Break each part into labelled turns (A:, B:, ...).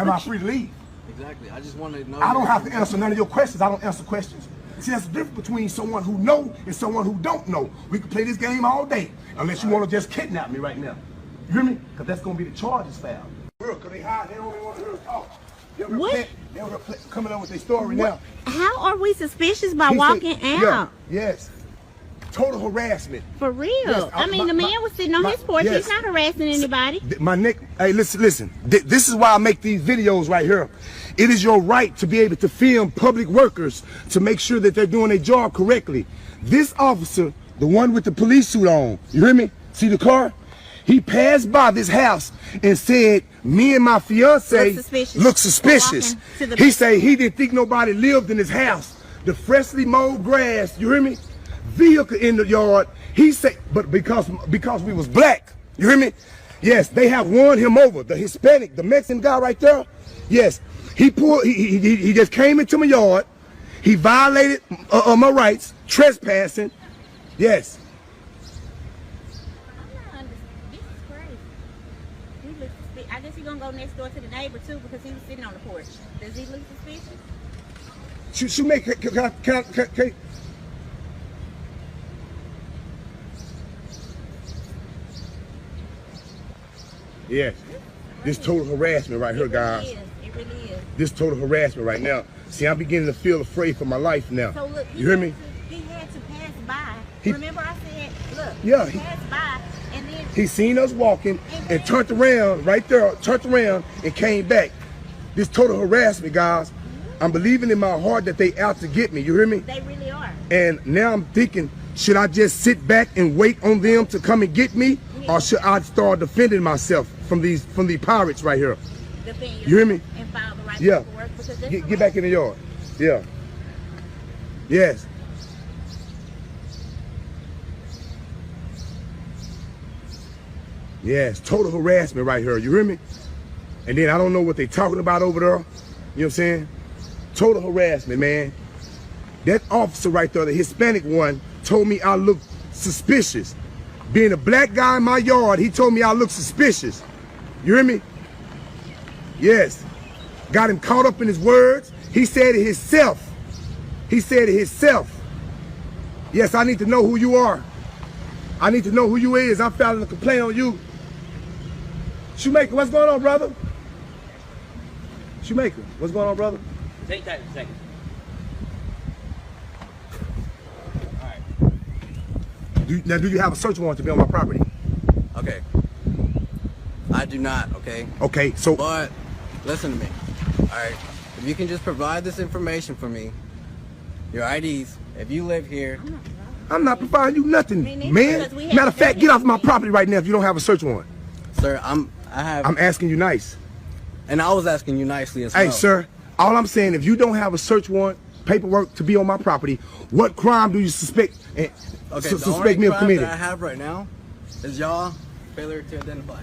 A: Am I free to leave?
B: Exactly. I just want to know.
A: I don't have to answer none of your questions. I don't answer questions. See, that's the difference between someone who know and someone who don't know. We can play this game all day, unless you want to just kidnap me right now. You hear me? Because that's going to be the charges filed. Because they hide, they don't even want to hear us talk.
C: What?
A: They're coming up with their story now.
C: How are we suspicious by walking out?
A: Yeah, yes. Total harassment.
C: For real.
A: Yes,
C: I mean, the man was sitting on his porch.
A: Yes.
C: He's not harassing anybody.
A: My neck. Hey, listen. This is why I make these videos right here. It is your right to be able to film public workers to make sure that they're doing their job correctly. This officer, the one with the police suit on, you hear me? See the car? He passed by this house and said, me and my fiance look suspicious. He said he didn't think nobody lived in his house. The freshly mowed grass, you hear me? Vehicle in the yard. He said, but because we was black, you hear me? Yes, they have won him over. The Hispanic, the Mexican guy right there. Yes, he just came into my yard. He violated my rights, trespassing. Yes.
C: I guess he's gonna go next door to the neighbor too because he was sitting on the porch. Does he look suspicious?
A: Shoemaker, can yeah, this total harassment right here, guys.
C: It really is.
A: This total harassment right now. See, I'm beginning to feel afraid for my life now.
C: So look,
A: you hear me?
C: He had to pass by. Remember I said, look,
A: yeah,
C: he passed by and then
A: he seen us walking and turned around right there, turned around and came back. This total harassment, guys. I'm believing in my heart that they out to get me. You hear me?
C: They really are.
A: And now I'm thinking, should I just sit back and wait on them to come and get me, or should I start defending myself from these pirates right here?
C: Defend
A: you hear me?
C: And file the right
A: yeah.
C: paperwork because
A: get back in the yard. Yeah. Yes. Yes, total harassment right here. You hear me? And then I don't know what they talking about over there. You know what I'm saying? Total harassment, man. That officer right there, the Hispanic one, told me I look suspicious. Being a black guy in my yard, he told me I look suspicious. You hear me? Yes. Got him caught up in his words. He said it himself. He said it himself. Yes, I need to know who you are. I need to know who you is. I'm filing a complaint on you. Shoemaker, what's going on, brother? Shoemaker, what's going on, brother?
D: Take time, a second.
A: Now, do you have a search warrant to be on my property?
B: Okay. I do not, okay?
A: Okay, so...
B: But, listen to me, all right? If you can just provide this information for me, your IDs, if you live here...
A: I'm not providing you nothing, man. Matter of fact, get off my property right now if you don't have a search warrant.
B: Sir, I'm
A: asking you nice.
B: And I was asking you nicely as well.
A: Hey, sir, all I'm saying, if you don't have a search warrant, paperwork to be on my property, what crime do you suspect me of committing?
B: The only crime that I have right now is y'all failure to identify.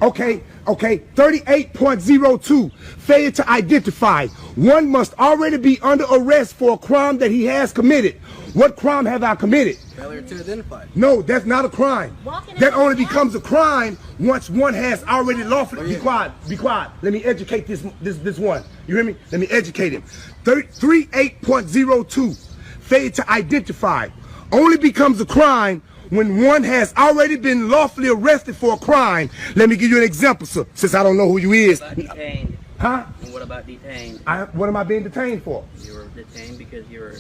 A: Okay, 38.02, failure to identify. One must already be under arrest for a crime that he has committed. What crime have I committed?
B: Failure to identify.
A: No, that's not a crime. That only becomes a crime once one has already lawfully... Be quiet. Let me educate this one. You hear me? Let me educate him. 38.02, failure to identify, only becomes a crime when one has already been lawfully arrested for a crime. Let me give you an example, sir, since I don't know who you is.
D: What about detained?
A: Huh?
D: And what about detained?
A: What am I being detained for?
D: You were detained because you were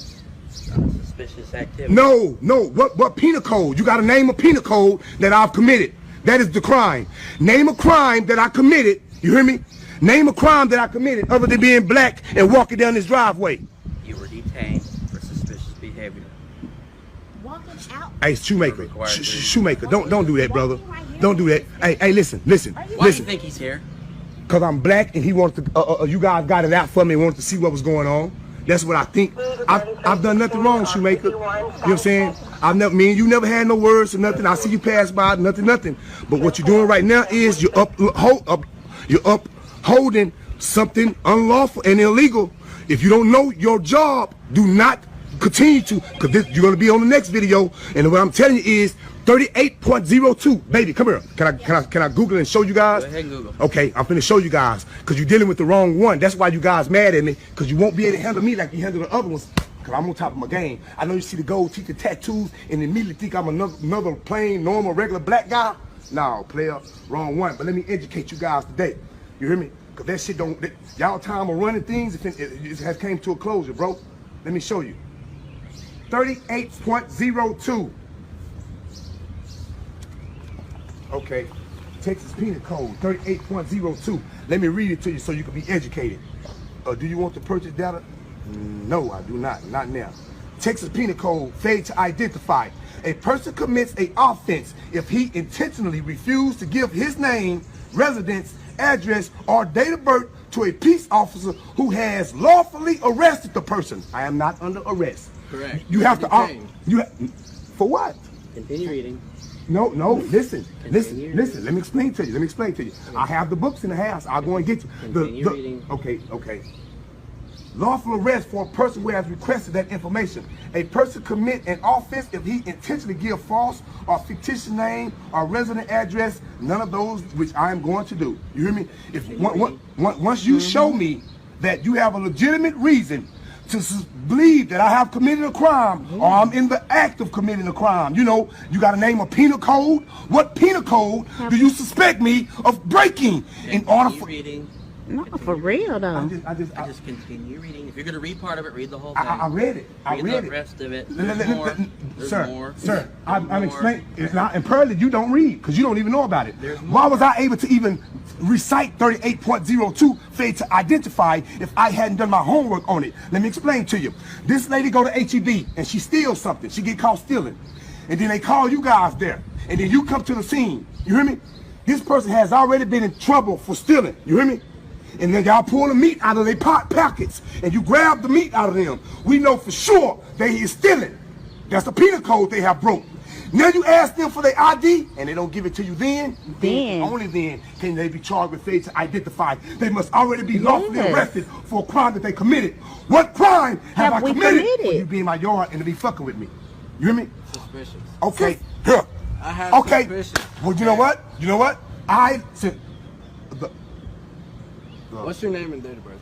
D: suspicious activity.
A: No. What penal code? You got to name a penal code that I've committed. That is the crime. Name a crime that I committed. You hear me? Name a crime that I committed other than being black and walking down this driveway.
D: You were detained for suspicious behavior.
C: Walking out.
A: Hey, Shoemaker. Shoemaker, don't do that, brother. Don't do that. Hey, listen.
D: Why do you think he's here?
A: Because I'm black and he wanted to, you guys got it out for me and wanted to see what was going on. That's what I think. I've done nothing wrong, Shoemaker. You know what I'm saying? Me and you never had no words or nothing. I see you pass by, nothing. But what you're doing right now is you're upholding something unlawful and illegal. If you don't know your job, do not continue to, because you're going to be on the next video. And what I'm telling you is, 38.02. Baby, come here. Can I Google it and show you guys?
B: Go ahead and Google.
A: Okay, I'm finna show you guys. Because you're dealing with the wrong one. That's why you guys mad at me. Because you won't be able to handle me like you handle the other ones. Because I'm on top of my game. I know you see the gold teeth and tattoos and immediately think I'm another plain, normal, regular black guy. No, player, wrong one. But let me educate you guys today. You hear me? Because that shit don't, y'all time of running things, it has came to a closure, bro. Let me show you. 38.02. Okay, Texas Penal Code 38.02. Let me read it to you so you can be educated. Do you want to purchase data? No, I do not now. Texas Penal Code, failure to identify. A person commits an offense if he intentionally refused to give his name, residence, address, or date of birth to a peace officer who has lawfully arrested the person. I am not under arrest.
B: Correct.
A: You have to, for what?
D: Continue reading.
A: No, listen. Let me explain to you. I have the books in the house. I'll go and get you.
D: Continue reading.
A: Okay. Lawful arrest for a person who has requested that information. A person commit an offense if he intentionally give false or fictitious name or resident address, none of those which I am going to do. You hear me? If once you show me that you have a legitimate reason to believe that I have committed a crime or I'm in the act of committing a crime, you know, you got to name a penal code. What penal code do you suspect me of breaking in order for?
D: Reading.
C: No, for real though.
A: I
D: Just continue reading. If you're gonna read part of it, read the whole thing.
A: I read it. I read
D: the
A: it.
D: rest of it.
A: Sir, I'm explaining. It's not, and Pearly, you don't read because you don't even know about it. Why was I able to even recite 38.02 failure to identify if I hadn't done my homework on it? Let me explain to you. This lady go to HEB and she steals something. She get caught stealing, and then they call you guys there, and then you come to the scene. You hear me? This person has already been in trouble for stealing. You hear me? And then y'all pull the meat out of their pockets and you grab the meat out of them. We know for sure they is stealing. That's the penal code they have broke. Now you ask them for their ID and they don't give it to you then only then can they be charged with failure to identify. They must already be lawfully arrested for a crime that they committed. What crime have I committed? For you be in my yard and to be fucking with me. You hear me?
B: Suspicious.
A: Okay, here.
B: I have suspicious.
A: Well, you know what? I said,
B: what's your name and date of birth?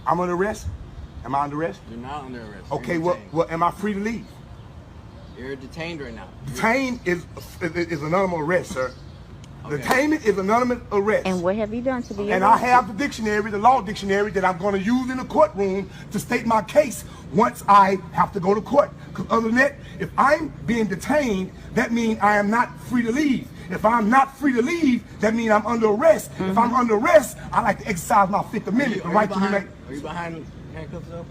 A: I'm under arrest. Am I under arrest?
B: You're not under arrest.
A: Okay, well, am I free to leave?
B: You're detained right now.
A: Detained is anonymous arrest, sir.
B: Okay.
A: Detainment is anonymous arrest.
C: And what have you done to be arrested?
A: And I have the dictionary, the law dictionary, that I'm going to use in the courtroom to state my case once I have to go to court. Because other than that, if I'm being detained, that means I am not free to leave. If I'm not free to leave, that means I'm under arrest. If I'm under arrest, I like to exercise my Fifth Amendment, the right to remain.
B: Are you behind handcuffs though?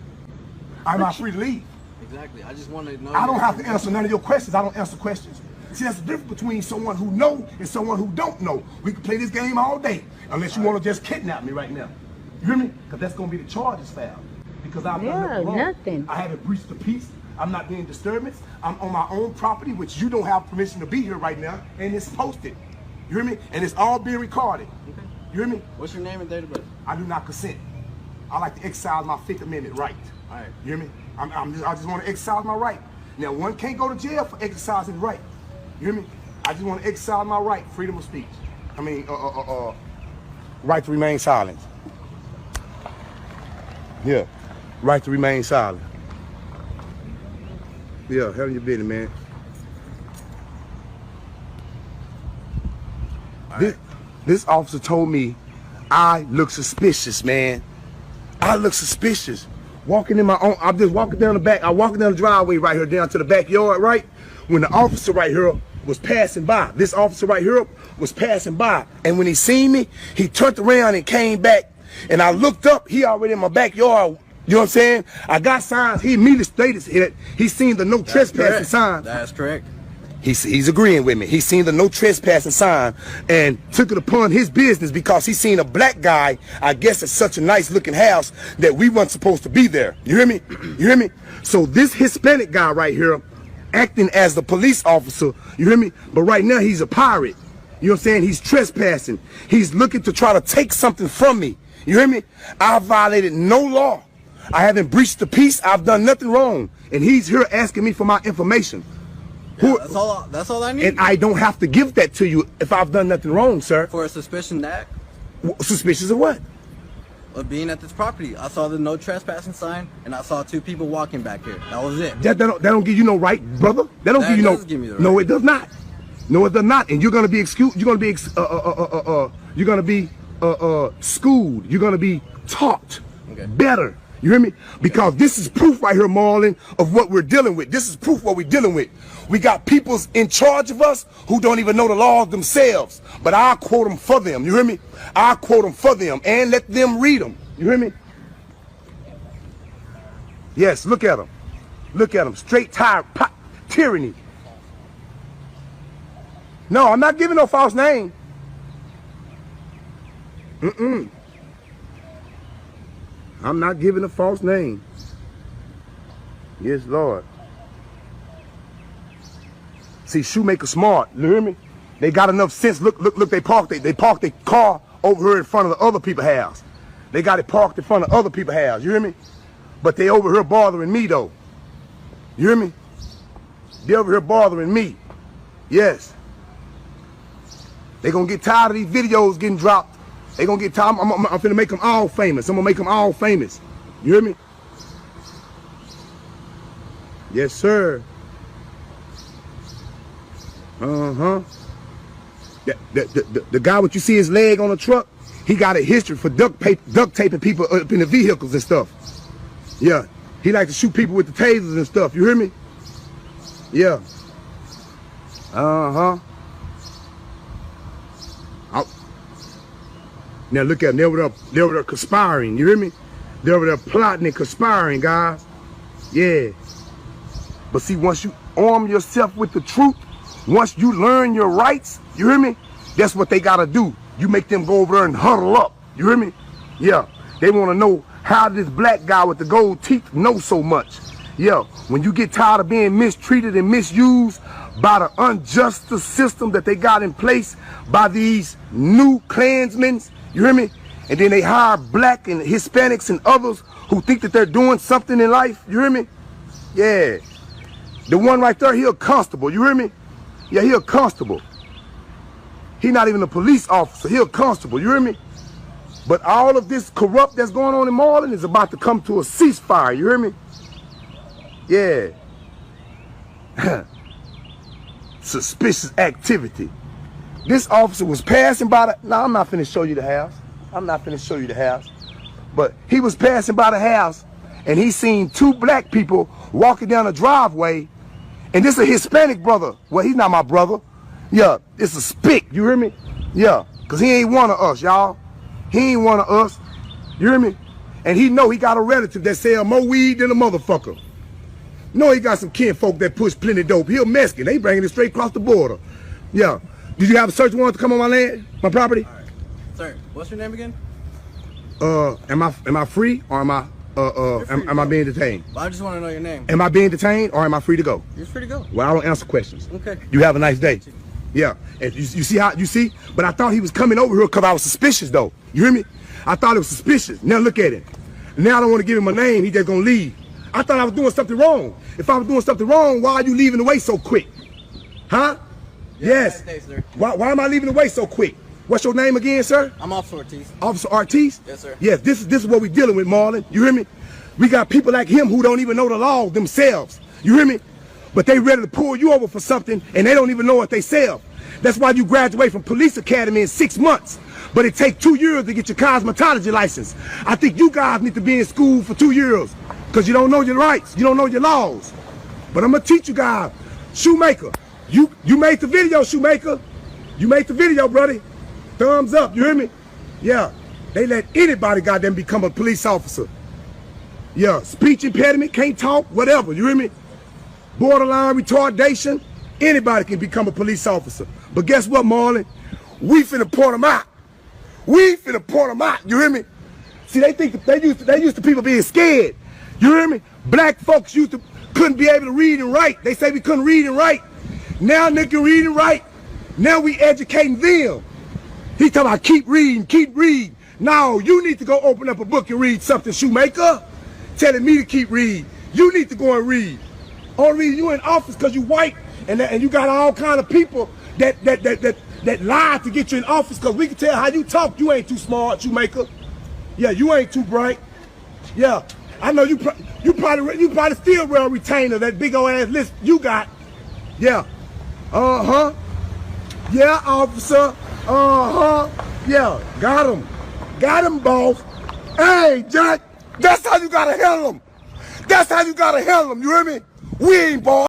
A: I'm not free to leave.
B: Exactly. I just want to know.
A: I don't have to answer none of your questions. I don't answer questions. See, that's the difference between someone who know and someone who don't know. We can play this game all day, unless you want to just kidnap me right now. You hear me? Because that's going to be the charges filed. Because I've done nothing. I haven't breached the peace. I'm not being disturbance. I'm on my own property, which you don't have permission to be here right now, and it's posted. You hear me? And it's all being recorded.
B: Okay.
A: You hear me?
B: What's your name and date of birth?
A: I do not consent. I like to exercise my Fifth Amendment right.
B: All right.
A: You hear me? I just want to exercise my right. Now, one can't go to jail for exercising right. You hear me? I just want to exercise my right, freedom of speech. I mean, right to remain silent. Yeah, right to remain silent. Yeah, hell your business, man. This officer told me I look suspicious, man. I look suspicious. Walking in my own, I'm just walking down the back. I'm walking down the driveway right here down to the backyard, right? When the officer right here was passing by, this officer right here was passing by. And when he seen me, he turned around and came back. And I looked up, he already in my backyard. You know what I'm saying? I got signs. He immediately stated that he seen the no trespassing sign.
B: That's correct.
A: He's agreeing with me. He seen the no trespassing sign and took it upon his business because he seen a black guy, I guess it's such a nice looking house, that we weren't supposed to be there. You hear me? You hear me? So this Hispanic guy right here acting as the police officer, you hear me? But right now he's a pirate. You know what I'm saying? He's trespassing. He's looking to try to take something from me. You hear me? I violated no law. I haven't breached the peace. I've done nothing wrong. And he's here asking me for my information. Who,
B: That's all I need.
A: and I don't have to give that to you if I've done nothing wrong, sir.
B: For a suspicion that
A: Suspicious of what?
B: of being at this property. I saw the no trespassing sign, and I saw 2 people walking back here. That was it.
A: That don't give you no right, brother. That don't
B: That
A: give you
B: does
A: no.
B: give me the
A: No,
B: right.
A: it does not. No, it does not. And you're gonna be excused. You're gonna be schooled. You're gonna be taught
B: Okay.
A: better. You hear me? Because this is proof right here, Marlon, of what we're dealing with. This is proof what we're dealing with. We got peoples in charge of us who don't even know the laws themselves. But I'll quote them for them. You hear me? I'll quote them for them and let them read them. You hear me? Yes, look at them. Look at them. Straight tyranny. No, I'm not giving no false name. I'm not giving a false name. Yes, Lord. See, Shoemaker smart. You hear me? They got enough sense. Look, they parked their car over here in front of the other people's house. They got it parked in front of other people's house. You hear me? But they over here bothering me though. You hear me? They over here bothering me. Yes. They gonna get tired of these videos getting dropped. They gonna get tired. I'm finna make them all famous. I'm gonna make them all famous. You hear me? Yes, sir. Uh-huh. The guy what you see his leg on the truck, he got a history for duct taping people up in the vehicles and stuff. Yeah. He like to shoot people with the tasers and stuff. You hear me? Yeah. Uh-huh. Now look at them. They're over there conspiring. You hear me? They're over there plotting and conspiring, guys. Yeah. But see, once you arm yourself with the truth, once you learn your rights, you hear me? That's what they gotta do. You make them go over there and huddle up. You hear me? Yeah. They wanna know how this black guy with the gold teeth knows so much. Yeah. When you get tired of being mistreated and misused by the unjust system that they got in place by these new Klansmen, you hear me? And then they hire black and Hispanics and others who think that they're doing something in life. You hear me? Yeah. The one right there, he a constable. You hear me? Yeah, he a constable. He not even a police officer. He a constable. You hear me? But all of this corrupt that's going on in Marlin is about to come to a ceasefire. You hear me? Yeah. Suspicious activity. This officer was passing by the... No, I'm not finna show you the house. I'm not finna show you the house. But he was passing by the house and he seen 2 black people walking down the driveway. And this is a Hispanic brother. Well, he's not my brother. Yeah, it's a spick. You hear me? Yeah, because he ain't one of us, y'all. He ain't one of us. You hear me? And he know he got a relative that sell more weed than a motherfucker. Know he got some kinfolk that push plenty dope. He a Mexican. They bringing it straight across the border. Yeah. Did you have a search warrant to come on my land, my property?
B: All right. Sir, what's your name again?
A: Am I free or am I being detained?
B: Well, I just want to know your name.
A: Am I being detained or am I free to go?
B: You're free to go.
A: Well, I don't answer questions.
B: Okay.
A: You have a nice day. Yeah. And you see how, you see? But I thought he was coming over here because I was suspicious though. You hear me? I thought it was suspicious. Now look at him. Now I don't want to give him a name. He just gonna leave. I thought I was doing something wrong. If I was doing something wrong, why are you leaving the way so quick? Huh? Yes.
B: Nice day, sir.
A: Why am I leaving the way so quick? What's your name again, sir?
B: I'm Officer Ortiz.
A: Officer Ortiz?
B: Yes, sir.
A: Yes, this is what we're dealing with, Marlon. You hear me? We got people like him who don't even know the law themselves. You hear me? But they ready to pull you over for something and they don't even know what they sell. That's why you graduate from police academy in 6 months. But it takes 2 years to get your cosmetology license. I think you guys need to be in school for 2 years because you don't know your rights. You don't know your laws. But I'm going to teach you guys. Shoemaker, you made the video, Shoemaker. You made the video, brother. Thumbs up, you hear me? Yeah, they let anybody goddamn become a police officer. Yeah, speech impediment, can't talk, whatever, you hear me? Borderline retardation, anybody can become a police officer. But guess what, Marlon? We finna point them out. We finna point them out, you hear me? See, they think they used to people being scared. You hear me? Black folks couldn't be able to read and write. They say we couldn't read and write. Now they can read and write. Now we educating them. He talking about keep reading. No, you need to go open up a book and read something, Shoemaker. Telling me to keep reading. You need to go and read. Only reason you in office because you white And you got all kind of people that lie to get you in office, because we can tell how you talk. You ain't too smart, Shoemaker. Yeah, you ain't too bright. Yeah, I know you probably still wear a retainer, that big old ass list you got. Yeah. Yeah, officer. Yeah, got him. Got him, boss. Hey, Jack, that's how you gotta handle him. That's how you gotta handle him, you hear me? We ain't boss.